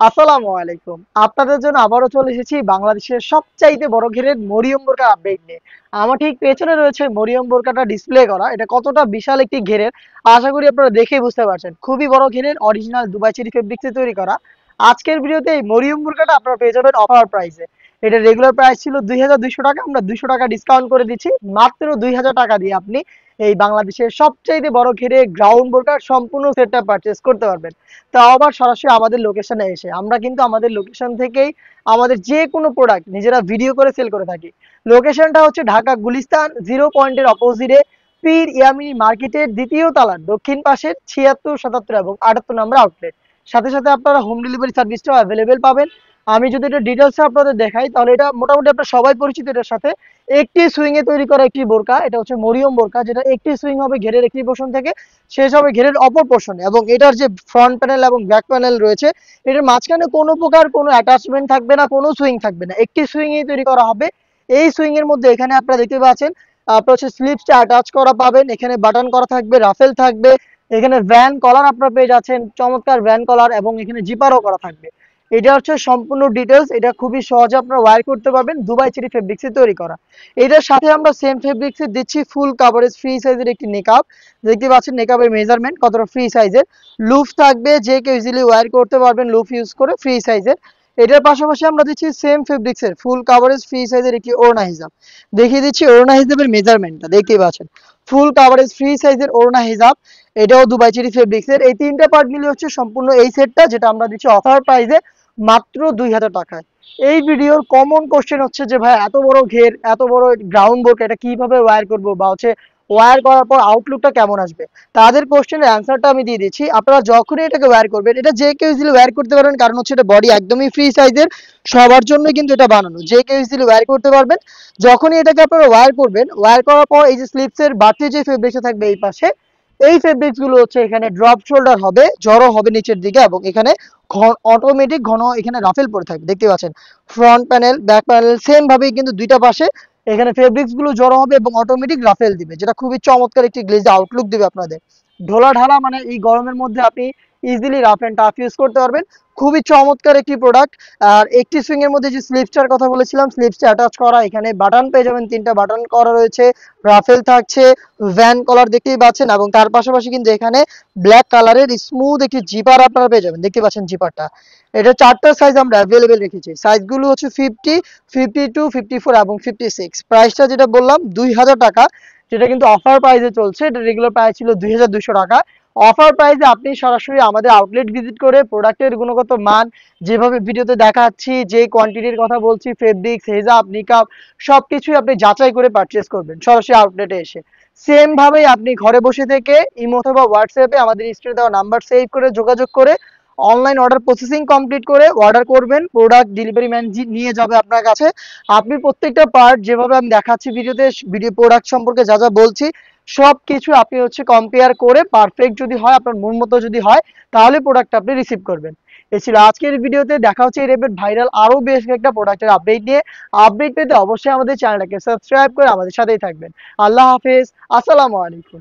আসসালামু আলাইকুম। আপনাদের জন্য আবারও চলে এসেছি বাংলাদেশের সবচাইতে বড় ঘেরের মরিয়ম বোরকার আপডেট নিয়ে। আমার ঠিক পেছনে রয়েছে মরিয়ম বোরকাটা ডিসপ্লে করা। এটা কতটা বিশাল একটি ঘেরের আশা করি আপনারা দেখেই বুঝতে পারছেন। খুবই বড় ঘেরের অরিজিনাল দুবাই চেরি ফেব্রিক্সে তৈরি করা। আজকের ভিডিওতে এই মরিয়ম বোরকাটা আপনারা পেয়ে যাবেন অফার প্রাইসে। এটা রেগুলার প্রাইস ছিল ২,২০০ টাকা, আমরা ২০০ টাকা ডিসকাউন্ট করে দিচ্ছি। মাত্র ২,০০০ টাকা দিয়ে আপনি এই বাংলাদেশের সবচাইতে বড় ঘেরে গ্রাউন্ড বোরকার সম্পূর্ণ সেটটা পারচেজ করতে পারবেন। তাও আবার সরাসরি আমাদের লোকেশনে এসে। আমরা কিন্তু আমাদের লোকেশন থেকেই আমাদের যে কোনো প্রোডাক্ট নিজেরা ভিডিও করে সেল করে থাকি। লোকেশনটা হচ্ছে ঢাকা গুলিস্তান 0 পয়েন্টের অপোজিটে পীর ইয়ামিনী মার্কেটের দ্বিতীয় তলার দক্ষিণ পাশের ৭৬, ৭৭ এবং ৭৮ নম্বর আউটলেট। সাথে সাথে আপনারা হোম ডেলিভারি সার্ভিসটাও অ্যাভেলেবেল পাবেন। আমি যদি এটা ডিটেলসে আপনাদের দেখাই তাহলে এটা মোটামুটি আপনারা সবাই পরিচিত এটার সাথে। একটি সুইং এ তৈরি করা একটি বোরকা, এটা হচ্ছে মরিয়ম বোরকা, যেটা একটি সুইং হবে ঘেরের একটি পোর্শন থেকে, শেষ হবে ঘেরের অপর পোর্শনে। এবং এটার যে ফ্রন্ট প্যানেল এবং ব্যাক প্যানেল রয়েছে, এটার মাঝখানে কোনো প্রকার কোনো অ্যাটাচমেন্ট থাকবে না, কোনো সুইং থাকবে না, একটি সুইং এই তৈরি করা হবে। এই সুইং এর মধ্যে এখানে আপনারা দেখতে পাচ্ছেন আপনার হচ্ছে স্লিপসটা অ্যাটাচ করা পাবেন, এখানে বাটন করা থাকবে, রাফেল থাকবে, এখানে ভ্যান কলার আপনারা পেয়ে যাচ্ছেন, চমৎকার ভ্যান কলার, এবং এখানে জিপারও করা থাকবে। এটা হচ্ছে সম্পূর্ণ ডিটেলস। এটা খুবই সহজে আপনারা ওয়্যার করতে পারবেন, দুবাই চেরি ফেব্রিক্সে তৈরি করা। এটার সাথে আমরা সেম ফেব্রিক্সে দিচ্ছি ফুল কাভারেজ ফ্রি সাইজের একটি নেকআপ। দেখতে পাচ্ছেন নেকআপের মেজারমেন্ট কতটা ফ্রি সাইজের। লুফ থাকবে, যে কেউ ইজিলি ওয়্যার করতে পারবেন লুফ ইউজ করে, ফ্রি সাইজের। এটার পাশাপাশি আমরা দিচ্ছি সেম ফেব্রিক্সের ফুল কাভারেজ ফ্রি সাইজের একটি ওড়না হিজাব। দেখিয়ে দিচ্ছি ওড়না হিজাবের মেজারমেন্টটা, দেখতেই পাচ্ছেন ফুল কাভারেজ ফ্রি সাইজের ওড়না হিজাব। এটাও দুবাই চেরি ফেব্রিক্সের। এই তিনটা পার্ট মিলে হচ্ছে সম্পূর্ণ এই সেটটা, যেটা আমরা দিচ্ছি অফার প্রাইসে মাত্র ২,০০০ টাকায়। এই ভিডিওর কমন কোশ্চেন হচ্ছে যে ভাই এত বড় ঘের, এত বড় গ্রাউন্ড বোর্ড, এটা কিভাবে ওয়্যার করবো, বা হচ্ছে ওয়্যার করার পর আউটলুকটা কেমন আসবে। তাদের কোশ্চেনের অ্যান্সারটা আমি দিয়ে দিচ্ছি। আপনারা যখনই এটাকে ওয়্যার করবেন, এটা যে কেউ ইজিলি ওয়্যার করতে পারবেন, কারণ হচ্ছে এটা বডি একদমই ফ্রি সাইজের, সবার জন্যই কিন্তু এটা বানানো, যে কেউ ইজিলি ওয়্যার করতে পারবেন। যখনই এটাকে আপনারা ওয়্যার করবেন, ওয়্যার করার পর এই যে স্লিপসের বাড়তি যে ফেব্রিক্সটা থাকবে এই পাশে, এই ফেব্রিক্স গুলো হচ্ছে এখানে ড্রপ শোল্ডার হবে, জড়ো হবে নিচের দিকে, এবং এখানে অটোমেটিক ঘন এখানে রাফেল পরে থাকবে। দেখতে পাচ্ছেন front panel back panel same ভাবেই কিন্তু দুইটা পাশে এখানে ফেব্রিক্স গুলো জড়ো হবে এবং অটোমেটিক রাফেল দিবে, যেটা খুবই চমৎকার একটি গ্লেজ আউটলুক দিবে আপনাদের। ঢোলা ঢালা মানে এই গরমের মধ্যে আপনি easily rough and tough use করতে পারবেন। খুবই চমৎকার একটি প্রোডাক্ট। আর একটি সুইং এর মধ্যে যে স্লিপসটার কথা বলেছিলাম, স্লিপসটা অ্যাটাচ করা, এখানে বাটন পেয়ে যাবেন, তিনটা বাটন করা রয়েছে, রাফেল থাকছে, ভ্যান কলার দেখতেই পাচ্ছেন, এবং তার পাশাপাশি কিন্তু এখানে ব্ল্যাক কালারের স্মুথ একটি জিপার আপনারা পেয়ে যাবেন। দেখতে পাচ্ছেন জিপারটা, এটা চারটা সাইজ আমরা অ্যাভেলেবেল রেখেছি। সাইজগুলো হচ্ছে 50, 52, 54 এবং 56। প্রাইসটা যেটা বললাম ২,০০০ টাকা, যেটা কিন্তু অফার প্রাইসে চলছে। এটা রেগুলার প্রাইস ছিল ২,২০০ টাকা। অফার প্রাইসে আপনি সরাসরি আমাদের আউটলেট ভিজিট করে প্রোডাক্টের গুণগত মান যেভাবে ভিডিওতে দেখাচ্ছি, যে কোয়ান্টিটির কথা বলছি, ফেব্রিক্স, হেজাব, নিকাব সবকিছুই আপনি যাচাই করে পারচেস করবেন সরাসরি আউটলেটে এসে। সেম ভাবেই আপনি ঘরে বসে থেকে ইমো অথবা হোয়াটসঅ্যাপে আমাদের স্ক্রিনে দেওয়া নাম্বার সেভ করে যোগাযোগ করে অনলাইন অর্ডার প্রসেসিং কমপ্লিট করে অর্ডার করবেন, প্রোডাক্ট ডেলিভারি ম্যান নিয়ে যাবে আপনার কাছে। আপনি প্রত্যেকটা পার্ট যেভাবে আমি দেখাচ্ছি ভিডিওতে, ভিডিও প্রোডাক্ট সম্পর্কে যা যা বলছি সবকিছু আপনি হচ্ছে কম্পেয়ার করে পারফেক্ট যদি হয়, আপনার মন মতো যদি হয়, তাহলে প্রোডাক্ট আপনি রিসিভ করবেন। এই ছিল আজকের ভিডিওতে। দেখা হচ্ছে এই টাইপের ভাইরাল আরো বেশ কয়েকটা প্রোডাক্টের আপডেট নিয়ে। আপডেট পেতে অবশ্যই আমাদের চ্যানেলটাকে সাবস্ক্রাইব করে আমাদের সাথেই থাকবেন। আল্লাহ হাফেজ, আসসালামু আলাইকুম।